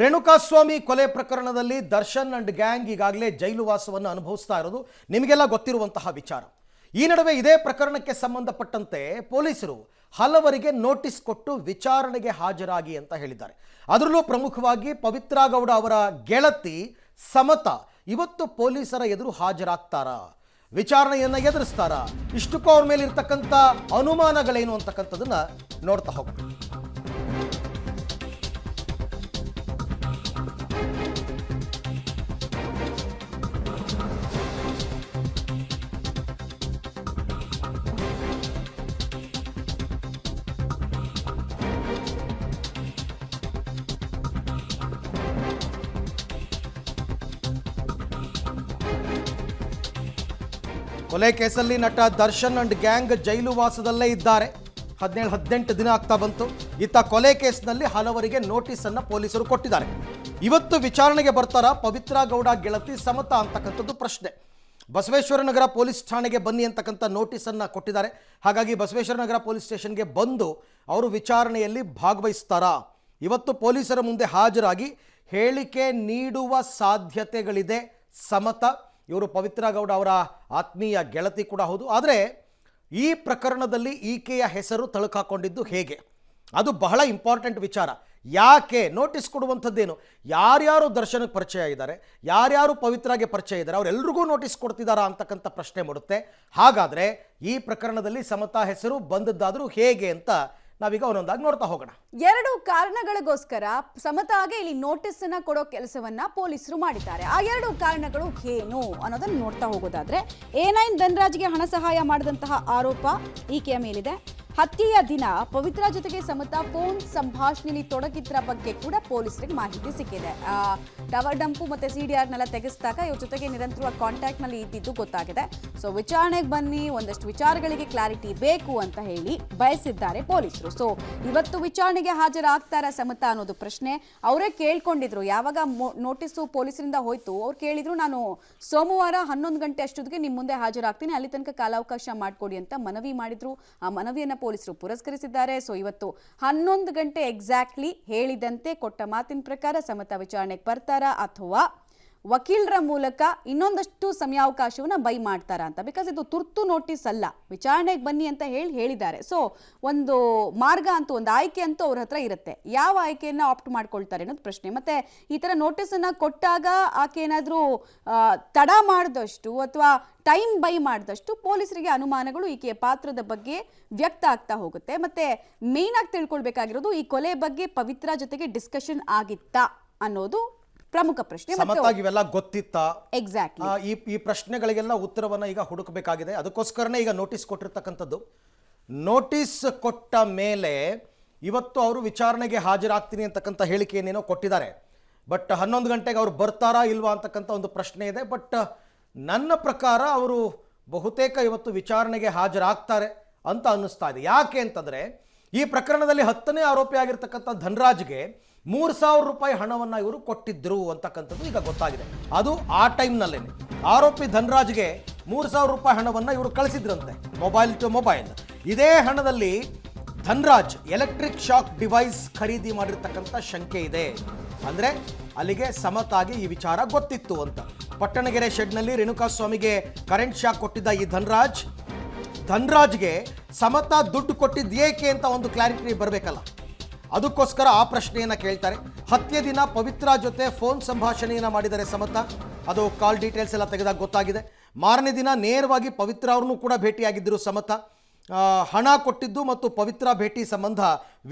ರೇಣುಕಾಸ್ವಾಮಿ ಕೊಲೆ ಪ್ರಕರಣದಲ್ಲಿ Darshan and gang ಈಗಾಗಲೇ ಜೈಲು ವಾಸವನ್ನು ಅನುಭವಿಸ್ತಾ ಇರೋದು ನಿಮಗೆಲ್ಲ ಗೊತ್ತಿರುವಂತಹ ವಿಚಾರ. ಈ ನಡುವೆ ಇದೇ ಪ್ರಕರಣಕ್ಕೆ ಸಂಬಂಧಪಟ್ಟಂತೆ ಪೊಲೀಸರು ಹಲವರಿಗೆ ನೋಟಿಸ್ ಕೊಟ್ಟು ವಿಚಾರಣೆಗೆ ಹಾಜರಾಗಿ ಅಂತ ಹೇಳಿದ್ದಾರೆ. ಅದರಲ್ಲೂ ಪ್ರಮುಖವಾಗಿ ಪವಿತ್ರ ಗೌಡ ಅವರ ಗೆಳತಿ ಸಮತಾ ಇವತ್ತು ಪೊಲೀಸರ ಎದುರು ಹಾಜರಾಗ್ತಾರಾ, ವಿಚಾರಣೆಯನ್ನು ಎದುರಿಸ್ತಾರಾ, ಇಷ್ಟಕ್ಕೂ ಅವ್ರ ಮೇಲೆ ಇರ್ತಕ್ಕಂಥ ಅನುಮಾನಗಳೇನು ಅಂತಕ್ಕಂಥದ್ದನ್ನ ನೋಡ್ತಾ ಹೋಗೋಣ. ಕೊಲೆ ಕೇಸಲ್ಲಿ ನಟ ದರ್ಶನ್ ಅಂಡ್ ಗ್ಯಾಂಗ್ ಜೈಲು ವಾಸದಲ್ಲೇ ಇದ್ದಾರೆ. 17-18 ದಿನ ಆಗ್ತಾ ಬಂತು. ಇತ್ತ ಕೊಲೆ ಕೇಸ್ನಲ್ಲಿ ಹಲವರಿಗೆ ನೋಟಿಸ್ ಅನ್ನ ಪೊಲೀಸರು ಕೊಟ್ಟಿದ್ದಾರೆ. ಇವತ್ತು ವಿಚಾರಣೆಗೆ ಬರ್ತಾರಾ ಪವಿತ್ರ ಗೌಡ ಗೆಳತಿ ಸಮತಾ ಅಂತಕ್ಕಂಥದ್ದು ಪ್ರಶ್ನೆ. ಬಸವೇಶ್ವರ ನಗರ ಪೊಲೀಸ್ ಠಾಣೆಗೆ ಬನ್ನಿ ಅಂತಕ್ಕಂಥ ನೋಟಿಸ್ ಅನ್ನ ಕೊಟ್ಟಿದ್ದಾರೆ. ಹಾಗಾಗಿ ಬಸವೇಶ್ವರ ನಗರ ಪೊಲೀಸ್ ಸ್ಟೇಷನ್ಗೆ ಬಂದು ಅವರು ವಿಚಾರಣೆಯಲ್ಲಿ ಭಾಗವಹಿಸ್ತಾರಾ, ಇವತ್ತು ಪೊಲೀಸರ ಮುಂದೆ ಹಾಜರಾಗಿ ಹೇಳಿಕೆ ನೀಡುವ ಸಾಧ್ಯತೆಗಳಿದೆ ಸಮತಾ. ಇವರು ಪವಿತ್ರ ಗೌಡ ಅವರ ಆತ್ಮೀಯ ಗೆಳತಿ ಕೂಡ ಹೌದು. ಆದರೆ ಈ ಪ್ರಕರಣದಲ್ಲಿ ಈಕೆಯ ಹೆಸರು ತಳುಕಾಕೊಂಡಿದ್ದು ಹೇಗೆ, ಅದು ಬಹಳ ಇಂಪಾರ್ಟೆಂಟ್ ವಿಚಾರ. ಯಾಕೆ ನೋಟಿಸ್ ಕೊಡುವಂಥದ್ದೇನು, ಯಾರ್ಯಾರು ದರ್ಶನಕ್ಕೆ ಪರಿಚಯ ಇದ್ದಾರೆ, ಯಾರ್ಯಾರು ಪವಿತ್ರಾಗೆ ಪರಿಚಯ ಇದ್ದಾರೆ, ಅವರೆಲ್ಲರಿಗೂ ನೋಟಿಸ್ ಕೊಡ್ತಿದ್ದಾರಾ ಅಂತಕ್ಕಂಥ ಪ್ರಶ್ನೆ ಮೂಡುತ್ತೆ. ಹಾಗಾದರೆ ಈ ಪ್ರಕರಣದಲ್ಲಿ ಸಮತಾ ಹೆಸರು ಬಂದದ್ದಾದರೂ ಹೇಗೆ ಅಂತ ನಾವೀಗ ಒಂದೊಂದಾಗಿ ನೋಡ್ತಾ ಹೋಗೋಣ. ಎರಡು ಕಾರಣಗಳಿಗೋಸ್ಕರ ಸಮತಾಗೆ ಇಲ್ಲಿ ನೋಟಿಸ್ ಅನ್ನ ಕೊಡೋ ಕೆಲಸವನ್ನ ಪೊಲೀಸರು ಮಾಡಿದ್ದಾರೆ. ಆ ಎರಡು ಕಾರಣಗಳು ಏನು ಅನ್ನೋದನ್ನ ನೋಡ್ತಾ ಹೋಗೋದಾದ್ರೆ, A9 ಧನರಾಜ್ಗೆ ಹಣ ಸಹಾಯ ಮಾಡಿದಂತಹ ಆರೋಪ ಈಕೆಯ ಮೇಲಿದೆ. ಹತ್ಯೆಯ ದಿನ ಪವಿತ್ರ ಜೊತೆಗೆ ಸಮತಾ ಫೋನ್ ಸಂಭಾಷಣೆಯಲ್ಲಿ ತೊಡಗಿದ್ರ ಬಗ್ಗೆ ಕೂಡ ಪೊಲೀಸರಿಗೆ ಮಾಹಿತಿ ಸಿಕ್ಕಿದೆ. ಟವರ್ ಡಂಪು ಮತ್ತೆ CDRನೆಲ್ಲ ತೆಗೆಸಿದಾಗ ಇವ್ರ ಜೊತೆಗೆ ನಿರಂತರವಾಗಿ ಕಾಂಟ್ಯಾಕ್ಟ್ ನಲ್ಲಿ ಇದ್ದಿದ್ದು ಗೊತ್ತಾಗಿದೆ. ಸೊ ವಿಚಾರಣೆಗೆ ಬನ್ನಿ, ಒಂದಷ್ಟು ವಿಚಾರಗಳಿಗೆ ಕ್ಲಾರಿಟಿ ಬೇಕು ಅಂತ ಹೇಳಿ ಬಯಸಿದ್ದಾರೆ ಪೊಲೀಸರು. ಸೊ ಇವತ್ತು ವಿಚಾರಣೆಗೆ ಹಾಜರಾಗ್ತಾರ ಸಮತಾ ಅನ್ನೋದು ಪ್ರಶ್ನೆ. ಅವರೇ ಕೇಳ್ಕೊಂಡಿದ್ರು, ಯಾವಾಗ ನೋಟಿಸು ಪೊಲೀಸರಿಂದ ಹೋಯ್ತು ಅವ್ರು ಕೇಳಿದ್ರು, ನಾನು ಸೋಮವಾರ 11 ಗಂಟೆ ಅಷ್ಟೊತ್ತಿಗೆ ನಿಮ್ಮ ಮುಂದೆ ಹಾಜರಾಗ್ತೀನಿ, ಅಲ್ಲಿ ತನಕ ಕಾಲಾವಕಾಶ ಮಾಡಿಕೊಡಿ ಅಂತ ಮನವಿ ಮಾಡಿದ್ರು. ಆ ಮನವಿಯನ್ನ ಪೊಲೀಸರು ಪುರಸ್ಕರಿಸಿದ್ದಾರೆ. ಸೊ ಇವತ್ತು 11 ಗಂಟೆ ಎಕ್ಸಾಕ್ಟ್ಲಿ ಹೇಳಿದಂತೆ ಕೊಟ್ಟ ಮಾತಿನ ಪ್ರಕಾರ ಸಮತಾ ವಿಚಾರಣೆಗೆ ಬರ್ತಾರಾ ಅಥವಾ ವಕೀಲರ ಮೂಲಕ ಇನ್ನೊಂದಷ್ಟು ಸಮಯಾವಕಾಶವನ್ನ ಬೈ ಮಾಡ್ತಾರಾ ಅಂತ. ಬಿಕಾಸ್ ಇದು ತುರ್ತು ನೋಟಿಸ್ ಅಲ್ಲ, ವಿಚಾರಣೆಗೆ ಬನ್ನಿ ಅಂತ ಹೇಳಿದ್ದಾರೆ. ಸೊ ಒಂದು ಮಾರ್ಗ ಅಂತೂ, ಒಂದು ಆಯ್ಕೆ ಅಂತೂ ಅವ್ರ ಹತ್ರ ಇರುತ್ತೆ. ಯಾವ ಆಯ್ಕೆಯನ್ನ ಆಪ್ಟ್ ಮಾಡ್ಕೊಳ್ತಾರೆ ಅನ್ನೋದು ಪ್ರಶ್ನೆ. ಮತ್ತೆ ಈ ತರ ನೋಟಿಸ್ ಅನ್ನ ಕೊಟ್ಟಾಗ ಆಕೆ ಏನಾದ್ರೂ ತಡ ಮಾಡಿದಷ್ಟು ಅಥವಾ ಟೈಮ್ ಬೈ ಮಾಡಿದಷ್ಟು ಪೊಲೀಸರಿಗೆ ಅನುಮಾನಗಳು ಈಕೆಯ ಪಾತ್ರದ ಬಗ್ಗೆ ವ್ಯಕ್ತ ಆಗ್ತಾ ಹೋಗುತ್ತೆ. ಮತ್ತೆ ಮೇನ್ ಆಗಿ ತಿಳ್ಕೊಳ್ಬೇಕಾಗಿರೋದು, ಈ ಕೊಲೆ ಬಗ್ಗೆ ಪವಿತ್ರ ಜೊತೆಗೆ ಡಿಸ್ಕಷನ್ ಆಗಿತ್ತಾ ಅನ್ನೋದು ಪ್ರಮುಖ ಪ್ರಶ್ನೆ. ಇವೆಲ್ಲ ಗೊತ್ತಿತ್ತಾ, ಎಕ್ಸಾಕ್ಟ್ಲಿ ಈ ಪ್ರಶ್ನೆಗಳಿಗೆಲ್ಲ ಉತ್ತರವನ್ನ ಈಗ ಹುಡುಕಬೇಕಾಗಿದೆ. ಅದಕ್ಕೋಸ್ಕರನೇ ಈಗ ನೋಟಿಸ್ ಕೊಟ್ಟಿರ್ತಕ್ಕಂಥದ್ದು. ನೋಟಿಸ್ ಕೊಟ್ಟ ಮೇಲೆ ಇವತ್ತು ಅವರು ವಿಚಾರಣೆಗೆ ಹಾಜರಾಗ್ತೀನಿ ಅಂತಕ್ಕಂಥ ಹೇಳಿಕೆಯನ್ನೇನೋ ಕೊಟ್ಟಿದ್ದಾರೆ. ಬಟ್ 11 ಗಂಟೆಗೆ ಅವರು ಬರ್ತಾರಾ ಇಲ್ವಾ ಅಂತಕ್ಕಂಥ ಒಂದು ಪ್ರಶ್ನೆ ಇದೆ. ಬಟ್ ನನ್ನ ಪ್ರಕಾರ ಅವರು ಬಹುತೇಕ ಇವತ್ತು ವಿಚಾರಣೆಗೆ ಹಾಜರಾಗ್ತಾರೆ ಅಂತ ಅನ್ನಿಸ್ತಾ ಇದೆ. ಯಾಕೆ ಅಂತಂದರೆ, ಈ ಪ್ರಕರಣದಲ್ಲಿ 10ನೇ ಆರೋಪಿ ಆಗಿರ್ತಕ್ಕಂಥ ಧನರಾಜ್ಗೆ 3,000 ರೂಪಾಯಿ ಹಣವನ್ನು ಇವರು ಕೊಟ್ಟಿದ್ರು ಅಂತಕ್ಕಂಥದ್ದು ಈಗ ಗೊತ್ತಾಗಿದೆ. ಅದು ಆ ಟೈಮ್ನಲ್ಲೇನೆ ಆರೋಪಿ ಧನರಾಜ್ಗೆ 3,000 ರೂಪಾಯಿ ಹಣವನ್ನು ಇವರು ಕಳಿಸಿದ್ರಂತೆ, ಮೊಬೈಲ್ ಟು ಮೊಬೈಲ್. ಇದೇ ಹಣದಲ್ಲಿ ಧನರಾಜ್ ಎಲೆಕ್ಟ್ರಿಕ್ ಶಾಕ್ ಡಿವೈಸ್ ಖರೀದಿ ಮಾಡಿರ್ತಕ್ಕಂಥ ಶಂಕೆ ಇದೆ. ಅಂದರೆ ಅಲ್ಲಿಗೆ ಸಮತಾಗಿ ಈ ವಿಚಾರ ಗೊತ್ತಿತ್ತು ಅಂತ. ಪಟ್ಟಣಗೆರೆ ಶೆಡ್ನಲ್ಲಿ ರೇಣುಕಾಸ್ವಾಮಿಗೆ ಕರೆಂಟ್ ಶಾಕ್ ಕೊಟ್ಟಿದ್ದ ಈ ಧನರಾಜ್ಗೆ ಸಮತಾ ದುಡ್ಡು ಕೊಟ್ಟಿದ್ದು ಏಕೆ ಅಂತ ಒಂದು ಕ್ಲಾರಿಟಿ ಬರಬೇಕಲ್ಲ, ಅದಕ್ಕೋಸ್ಕರ ಆ ಪ್ರಶ್ನೆಯನ್ನು ಕೇಳ್ತಾರೆ. ಹತ್ಯೆ ದಿನ ಪವಿತ್ರ ಜೊತೆ ಫೋನ್ ಸಂಭಾಷಣೆಯನ್ನು ಮಾಡಿದ್ದಾರೆ ಸಮತಾ. ಅದು ಕಾಲ್ ಡೀಟೇಲ್ಸ್ ಎಲ್ಲ ತೆಗೆದಾಗ ಗೊತ್ತಾಗಿದೆ. ಮಾರನೇ ದಿನ ನೇರವಾಗಿ ಪವಿತ್ರ ಅವ್ರನ್ನೂ ಕೂಡ ಭೇಟಿಯಾಗಿದ್ದರು ಸಮತಾ. ಹಣ ಕೊಟ್ಟಿದ್ದು ಮತ್ತು ಪವಿತ್ರ ಭೇಟಿ ಸಂಬಂಧ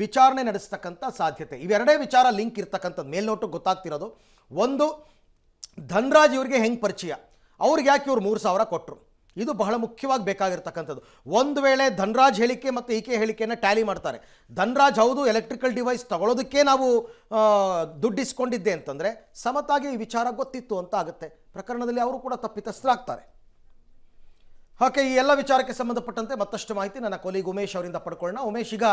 ವಿಚಾರಣೆ ನಡೆಸ್ತಕ್ಕಂಥ ಸಾಧ್ಯತೆ. ಇವೆರಡೇ ವಿಚಾರ ಲಿಂಕ್ ಇರ್ತಕ್ಕಂಥದ್ದು ಮೇಲ್ನೋಟು ಗೊತ್ತಾಗ್ತಿರೋದು. ಒಂದು, ಧನರಾಜ್ ಇವ್ರಿಗೆ ಹೆಂಗೆ ಪರಿಚಯ, ಅವ್ರಿಗೆ ಯಾಕೆ ಇವ್ರು 3,000 ಕೊಟ್ಟರು, ಇದು ಬಹಳ ಮುಖ್ಯವಾಗಿ ಬೇಕಾಗಿರ್ತಕ್ಕಂಥದ್ದು. ಒಂದು ವೇಳೆ ಧನರಾಜ್ ಹೇಳಿಕೆ ಮತ್ತು ಈಕೆ ಹೇಳಿಕೆಯನ್ನು ಟ್ಯಾಲಿ ಮಾಡ್ತಾರೆ, ಧನರಾಜ್ ಹೌದು ಎಲೆಕ್ಟ್ರಿಕಲ್ ಡಿವೈಸ್ ತಗೊಳ್ಳೋದಕ್ಕೆ ನಾವು ದುಡ್ಡು ಇಸ್ಕೊಂಡಿದ್ದೆ ಅಂತಂದರೆ ಸಮತಾಗಿ ಈ ವಿಚಾರ ಗೊತ್ತಿತ್ತು ಅಂತ ಆಗುತ್ತೆ. ಪ್ರಕರಣದಲ್ಲಿ ಅವರು ಕೂಡ ತಪ್ಪಿತಸ್ಥರಾಗ್ತಾರೆ. ಹಾಗೆ ಈ ಎಲ್ಲ ವಿಚಾರಕ್ಕೆ ಸಂಬಂಧಪಟ್ಟಂತೆ ಮತ್ತಷ್ಟು ಮಾಹಿತಿ ನನ್ನ ಕೊಲೀಗ್ ಉಮೇಶ್ ಅವರಿಂದ ಪಡ್ಕೊಳ್ಳೋಣ. ಉಮೇಶ್, ಈಗ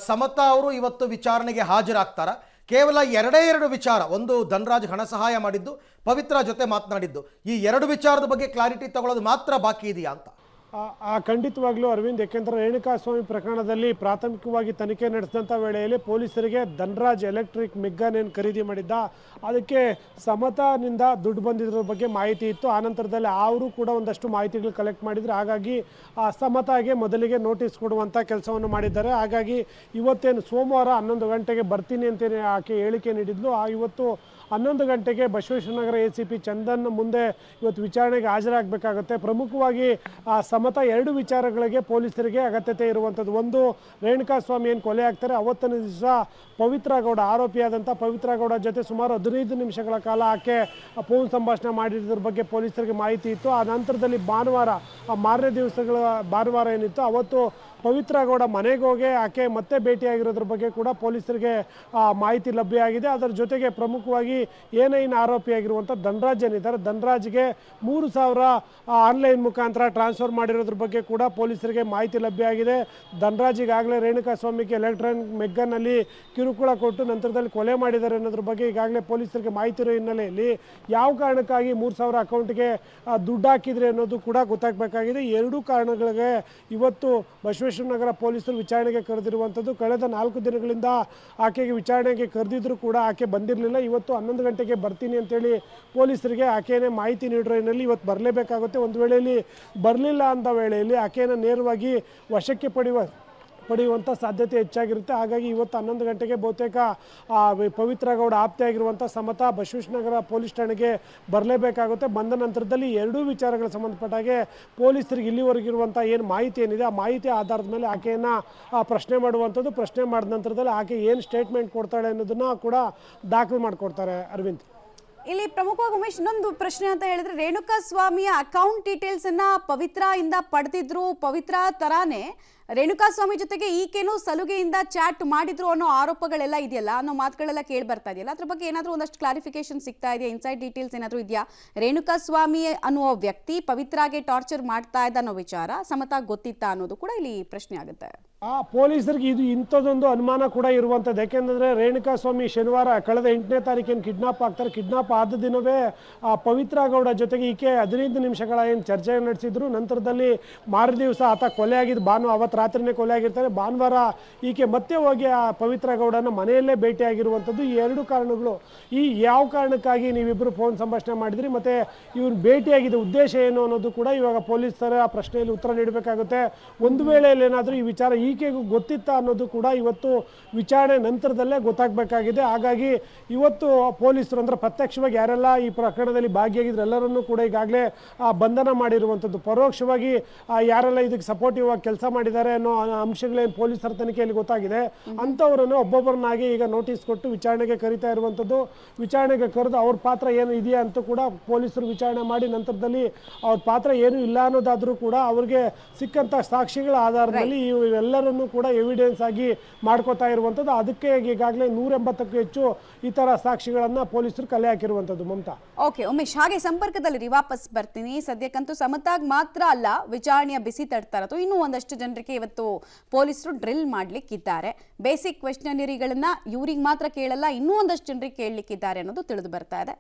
ಸಮತಾ ಅವರು ಇವತ್ತು ವಿಚಾರಣೆಗೆ ಹಾಜರಾಗ್ತಾರ. ಕೇವಲ ಎರಡು ವಿಚಾರ, ಒಂದು ಧನರಾಜ್ ಹಣ ಸಹಾಯ ಮಾಡಿದ್ದು, ಪವಿತ್ರ ಜೊತೆ ಮಾತನಾಡಿದ್ದು, ಈ ಎರಡು ವಿಚಾರದ ಬಗ್ಗೆ ಕ್ಲಾರಿಟಿ ತಗೊಳ್ಳೋದು ಮಾತ್ರ ಬಾಕಿ ಇದೆಯಾ ಅಂತ? ಖಂಡಿತವಾಗ್ಲೂ ಅರವಿಂದ್, ಯಾಕೆಂದರೆ ರೇಣುಕಾಸ್ವಾಮಿ ಪ್ರಕರಣದಲ್ಲಿ ಪ್ರಾಥಮಿಕವಾಗಿ ತನಿಖೆ ನಡೆಸಿದಂಥ ವೇಳೆಯಲ್ಲಿ ಪೊಲೀಸರಿಗೆ ಧನ್ರಾಜ್ ಎಲೆಕ್ಟ್ರಿಕ್ ಮಿಗ್ಗನ್ ಏನು ಖರೀದಿ ಮಾಡಿದ್ದ ಅದಕ್ಕೆ ಸಮತಾನಿಂದ ದುಡ್ಡು ಬಂದಿದ್ರ ಬಗ್ಗೆ ಮಾಹಿತಿ ಇತ್ತು. ಆನಂತರದಲ್ಲಿ ಅವರು ಕೂಡ ಒಂದಷ್ಟು ಮಾಹಿತಿಗಳು ಕಲೆಕ್ಟ್ ಮಾಡಿದ್ರು. ಹಾಗಾಗಿ ಸಮತಾಗೆ ಮೊದಲಿಗೆ ನೋಟಿಸ್ ಕೊಡುವಂಥ ಕೆಲಸವನ್ನು ಮಾಡಿದ್ದಾರೆ. ಹಾಗಾಗಿ ಇವತ್ತೇನು ಸೋಮವಾರ 11 ಗಂಟೆಗೆ ಬರ್ತೀನಿ ಅಂತೇನೆ ಆಕೆ ಹೇಳಿಕೆ ನೀಡಿದ್ಲು. ಇವತ್ತು 11 ಗಂಟೆಗೆ ಬಸವೇಶ್ವರನಗರ ACP ಚಂದನ್ ಮುಂದೆ ಇವತ್ತು ವಿಚಾರಣೆಗೆ ಹಾಜರಾಗಬೇಕಾಗುತ್ತೆ. ಪ್ರಮುಖವಾಗಿ ಸಮತ 2 ವಿಚಾರಗಳಿಗೆ ಪೊಲೀಸರಿಗೆ ಅಗತ್ಯತೆ ಇರುವಂಥದ್ದು. ಒಂದು, ರೇಣುಕಾಸ್ವಾಮಿ ಏನು ಕೊಲೆ ಆಗ್ತಾರೆ ಅವತ್ತಿನ ದಿವಸ ಪವಿತ್ರ ಗೌಡ, ಆರೋಪಿಯಾದಂಥ ಪವಿತ್ರ ಗೌಡ ಜೊತೆ ಸುಮಾರು 15 ನಿಮಿಷಗಳ ಕಾಲ ಆಕೆ ಫೋನ್ ಸಂಭಾಷಣೆ ಮಾಡಿದ್ರ ಬಗ್ಗೆ ಪೊಲೀಸರಿಗೆ ಮಾಹಿತಿ ಇತ್ತು. ಆ ನಂತರದಲ್ಲಿ ಭಾನುವಾರ, ಮಾರನೇ ದಿವಸಗಳ ಭಾನುವಾರ ಏನಿತ್ತು ಅವತ್ತು ಪವಿತ್ರ ಗೌಡ ಮನೆಗೆ ಹೋಗಿ ಆಕೆ ಮತ್ತೆ ಭೇಟಿಯಾಗಿರೋದ್ರ ಬಗ್ಗೆ ಕೂಡ ಪೊಲೀಸರಿಗೆ ಮಾಹಿತಿ ಲಭ್ಯ ಆಗಿದೆ. ಅದರ ಜೊತೆಗೆ ಪ್ರಮುಖವಾಗಿ ಏನೇನು ಆರೋಪಿಯಾಗಿರುವಂಥ ಧನ್ರಾಜ್ ಏನಿದ್ದಾರೆ, ಧನ್ರಾಜ್ಗೆ 3,000 ಆನ್ಲೈನ್ ಮುಖಾಂತರ ಟ್ರಾನ್ಸ್ಫರ್ ಮಾಡಿರೋದ್ರ ಬಗ್ಗೆ ಕೂಡ ಪೊಲೀಸರಿಗೆ ಮಾಹಿತಿ ಲಭ್ಯ ಆಗಿದೆ. ಧನ್ರಾಜ್ ಈಗಾಗಲೇ ರೇಣುಕಾಸ್ವಾಮಿಗೆ ಎಲೆಕ್ಟ್ರಾನಿಕ್ ಮೆಗ್ಗನ್ನಲ್ಲಿ ಕಿರುಕುಳ ಕೊಟ್ಟು ನಂತರದಲ್ಲಿ ಕೊಲೆ ಮಾಡಿದ್ದಾರೆ ಅನ್ನೋದ್ರ ಬಗ್ಗೆ ಈಗಾಗಲೇ ಪೊಲೀಸರಿಗೆ ಮಾಹಿತಿ ಇರೋ ಹಿನ್ನೆಲೆಯಲ್ಲಿ ಯಾವ ಕಾರಣಕ್ಕಾಗಿ 3,000 ಅಕೌಂಟ್ಗೆ ದುಡ್ಡು ಹಾಕಿದ್ರೆ ಅನ್ನೋದು ಕೂಡ ಗೊತ್ತಾಗಬೇಕಾಗಿದೆ. 2 ಕಾರಣಗಳಿಗೆ ಇವತ್ತು ಬಸವೇಶ್ವರನಗರ ಪೊಲೀಸರು ವಿಚಾರಣೆಗೆ ಕರೆದಿರುವಂಥದ್ದು. ಕಳೆದ 4 ದಿನಗಳಿಂದ ಆಕೆಗೆ ವಿಚಾರಣೆಗೆ ಕರೆದಿದ್ರು ಕೂಡ ಆಕೆ ಬಂದಿರಲಿಲ್ಲ. ಇವತ್ತು 11 ಗಂಟೆಗೆ ಬರ್ತೀನಿ ಅಂತೇಳಿ ಪೊಲೀಸರಿಗೆ ಆಕೆಯೇ ಮಾಹಿತಿ ನೀಡಿರೋ ಹಿನ್ನೆಲೆಯಲ್ಲಿ ಇವತ್ತು ಬರಲೇಬೇಕಾಗುತ್ತೆ. ಒಂದು ವೇಳೆಯಲ್ಲಿ ಬರಲಿಲ್ಲ ಅಂದ ವೇಳೆಯಲ್ಲಿ ಆಕೆಯನ್ನು ನೇರವಾಗಿ ವಶಕ್ಕೆ ಪಡೆಯುವಂಥ ಸಾಧ್ಯತೆ ಹೆಚ್ಚಾಗಿರುತ್ತೆ. ಹಾಗಾಗಿ ಇವತ್ತು 11 ಗಂಟೆಗೆ ಬಹುತೇಕ ಪವಿತ್ರ ಗೌಡ ಆಪ್ತೆಯಾಗಿರುವಂಥ ಸಮತ ಬಸವೇಶ್ವರನಗರ ಪೊಲೀಸ್ ಠಾಣೆಗೆ ಬರಲೇಬೇಕಾಗುತ್ತೆ. ಬಂದ ನಂತರದಲ್ಲಿ 2 ವಿಚಾರಗಳ ಸಂಬಂಧಪಟ್ಟಾಗೆ ಪೊಲೀಸರಿಗೆ ಇಲ್ಲಿವರೆಗಿರುವಂಥ ಏನು ಮಾಹಿತಿ ಏನಿದೆ ಆ ಮಾಹಿತಿ ಆಧಾರದ ಮೇಲೆ ಆಕೆಯನ್ನು ಪ್ರಶ್ನೆ ಮಾಡುವಂಥದ್ದು. ಪ್ರಶ್ನೆ ಮಾಡಿದ ನಂತರದಲ್ಲಿ ಆಕೆ ಏನು ಸ್ಟೇಟ್ಮೆಂಟ್ ಕೊಡ್ತಾಳೆ ಅನ್ನೋದನ್ನು ಕೂಡ ದಾಖಲು ಮಾಡಿಕೊಡ್ತಾರೆ. ಅರವಿಂದ್, ಇಲ್ಲಿ ಪ್ರಮುಖವಾಗಿ ಉಮೇಶ್, ಇನ್ನೊಂದು ಪ್ರಶ್ನೆ ಅಂತ ಹೇಳಿದ್ರೆ, ರೇಣುಕಾಸ್ವಾಮಿಯ ಅಕೌಂಟ್ ಡೀಟೇಲ್ಸ್ ಅನ್ನ ಪವಿತ್ರ ಇಂದ ಪಡೆದಿದ್ರು. ಪವಿತ್ರ ತರಾನೇ ರೇಣುಕಾಸ್ವಾಮಿ ಜೊತೆಗೆ ಈಕೆನೂ ಸಲುಗೆಯಿಂದ ಚಾಟ್ ಮಾಡಿದ್ರು ಅನ್ನೋ ಆರೋಪಗಳೆಲ್ಲ ಇದೆಯಲ್ಲ, ಅನ್ನೋ ಮಾತುಗಳೆಲ್ಲ ಕೇಳಿ ಬರ್ತಾ ಇದೆಯಲ್ಲ, ಅದ್ರ ಬಗ್ಗೆ ಏನಾದರೂ ಒಂದಷ್ಟು ಕ್ಲಾರಿಫಿಕೇಶನ್ ಸಿಗ್ತಾ ಇದೆಯಾ? ಇನ್ಸೈಡ್ ಡೀಟೇಲ್ಸ್ ಏನಾದರೂ ಇದೆಯಾ? ರೇಣುಕಾಸ್ವಾಮಿ ಅನ್ನುವ ವ್ಯಕ್ತಿ ಪವಿತ್ರಾಗೆ ಟಾರ್ಚರ್ ಮಾಡ್ತಾ ಇದ್ದ ಅನ್ನೋ ವಿಚಾರ ಸಮತಾಗಿ ಗೊತ್ತಿತ್ತಾ ಅನ್ನೋದು ಕೂಡ ಇಲ್ಲಿ ಪ್ರಶ್ನೆ ಆಗುತ್ತೆ. ಪೊಲೀಸರಿಗೆ ಇದು ಇಂಥದ್ದೊಂದು ಅನುಮಾನ ಕೂಡ ಇರುವಂಥದ್ದು. ಯಾಕೆಂದರೆ ರೇಣುಕಾಸ್ವಾಮಿ ಶನಿವಾರ ಕಳೆದ 8ನೇ ತಾರೀಕೇನು ಕಿಡ್ನಾಪ್ ಆಗ್ತಾರೆ. ಕಿಡ್ನಾಪ್ ಆದ ದಿನವೇ ಪವಿತ್ರ ಗೌಡ ಜೊತೆಗೆ ಈಕೆ 15 ನಿಮಿಷಗಳ ಏನು ಚರ್ಚೆ ನಡೆಸಿದ್ರು. ನಂತರದಲ್ಲಿ ಮಾರನೇ ದಿವಸ ಆತ ಕೊಲೆ ಆಗಿದ್ದು ಅವತ್ತು ರಾತ್ರಿನೇ ಕೊಲೆ ಆಗಿರ್ತಾರೆ. ಭಾನುವಾರ ಈಕೆ ಮತ್ತೆ ಹೋಗಿ ಆ ಪವಿತ್ರ ಗೌಡನ ಮನೆಯಲ್ಲೇ ಭೇಟಿಯಾಗಿರುವಂಥದ್ದು. ಈ 2 ಕಾರಣಗಳು. ಈ ಯಾವ ಕಾರಣಕ್ಕಾಗಿ ನೀವಿಬ್ಬರು ಫೋನ್ ಸಂಭಾಷಣೆ ಮಾಡಿದ್ರಿ ಮತ್ತು ಇವ್ರು ಭೇಟಿಯಾಗಿದ್ದ ಉದ್ದೇಶ ಏನು ಅನ್ನೋದು ಕೂಡ ಇವಾಗ ಪೊಲೀಸರ ಪ್ರಶ್ನೆಯಲ್ಲಿ ಉತ್ತರ ನೀಡಬೇಕಾಗುತ್ತೆ. ಒಂದು ವೇಳೆಯಲ್ಲಿ ಏನಾದರೂ ಈ ವಿಚಾರ ಈಕೆಗೂ ಗೊತ್ತಿತ್ತ ಅನ್ನೋದು ಕೂಡ ಇವತ್ತು ವಿಚಾರಣೆ ನಂತರದಲ್ಲೇ ಗೊತ್ತಾಗಬೇಕಾಗಿದೆ. ಹಾಗಾಗಿ ಇವತ್ತು ಪೊಲೀಸರು ಅಂದರೆ ಪ್ರತ್ಯಕ್ಷವಾಗಿ ಯಾರೆಲ್ಲ ಈ ಪ್ರಕರಣದಲ್ಲಿ ಭಾಗಿಯಾಗಿದ್ರು ಎಲ್ಲರನ್ನೂ ಕೂಡ ಈಗಾಗಲೇ ಬಂಧನ ಮಾಡಿರುವಂಥದ್ದು. ಪರೋಕ್ಷವಾಗಿ ಯಾರೆಲ್ಲ ಇದಕ್ಕೆ ಸಪೋರ್ಟಿವ್ ಆಗಿ ಕೆಲಸ ಮಾಡಿದ್ದಾರೆ ಅನ್ನೋ ಅಂಶಗಳೇನು ಪೊಲೀಸರ ತನಿಖೆಯಲ್ಲಿ ಗೊತ್ತಾಗಿದೆ ಅಂಥವರನ್ನು ಒಬ್ಬೊಬ್ಬರನ್ನಾಗಿ ಈಗ ನೋಟಿಸ್ ಕೊಟ್ಟು ವಿಚಾರಣೆಗೆ ಕರೀತಾ ಇರುವಂಥದ್ದು. ವಿಚಾರಣೆಗೆ ಕರೆದು ಅವ್ರ ಪಾತ್ರ ಏನು ಇದೆಯಾ ಅಂತ ಕೂಡ ಪೊಲೀಸರು ವಿಚಾರಣೆ ಮಾಡಿ ನಂತರದಲ್ಲಿ ಅವ್ರ ಪಾತ್ರ ಏನು ಇಲ್ಲ ಅನ್ನೋದಾದರೂ ಕೂಡ ಅವ್ರಿಗೆ ಸಿಕ್ಕಂಥ ಸಾಕ್ಷಿಗಳ ಆಧಾರದಲ್ಲಿ ಇವೆಲ್ಲರನ್ನೂ ಕೂಡ ಎವಿಡೆನ್ಸ್ ಆಗಿ ಮಾಡ್ಕೋತಾ ಇರುವಂಥದ್ದು. ಅದಕ್ಕೆ ಈಗಾಗಲೇ 180ಕ್ಕೂ ಹೆಚ್ಚು ಈ ಥರ ಸಾಕ್ಷಿಗಳನ್ನು ಪೊಲೀಸರು ಕಲೆ ಹಾಕಿರುವಂಥದ್ದು. ಮಮತಾ, ಓಕೆ ಉಮೇಶ್, ಹಾಗೆ ಸಂಪರ್ಕದಲ್ಲಿ ವಾಪಸ್ ಬರ್ತೀನಿ. ಸದ್ಯಕ್ಕಂತೂ ಸಮತಾಗ್ ಮಾತ್ರ ಅಲ್ಲ ವಿಚಾರಣೆಯ ಬಿಸಿ ತಡ್ತಾ ಇರೋದು, ಇನ್ನೂ ಒಂದಷ್ಟು ಜನರಿಗೆ ಇವತ್ತು ಪೊಲೀಸರು ಡ್ರಿಲ್ ಮಾಡ್ಲಿಕ್ಕಿದ್ದಾರೆ. ಬೇಸಿಕ್ ಕ್ವೆಶ್ಚನರಿಗಳನ್ನ ಇವ್ರಿಗೆ ಮಾತ್ರ ಕೇಳಲ್ಲ, ಇನ್ನೂ ಒಂದಷ್ಟು ಜನರಿಗೆ ಕೇಳಲಿಕ್ಕಿದ್ದಾರೆ ಅನ್ನೋದು ತಿಳಿದು ಬರ್ತಾ ಇದೆ.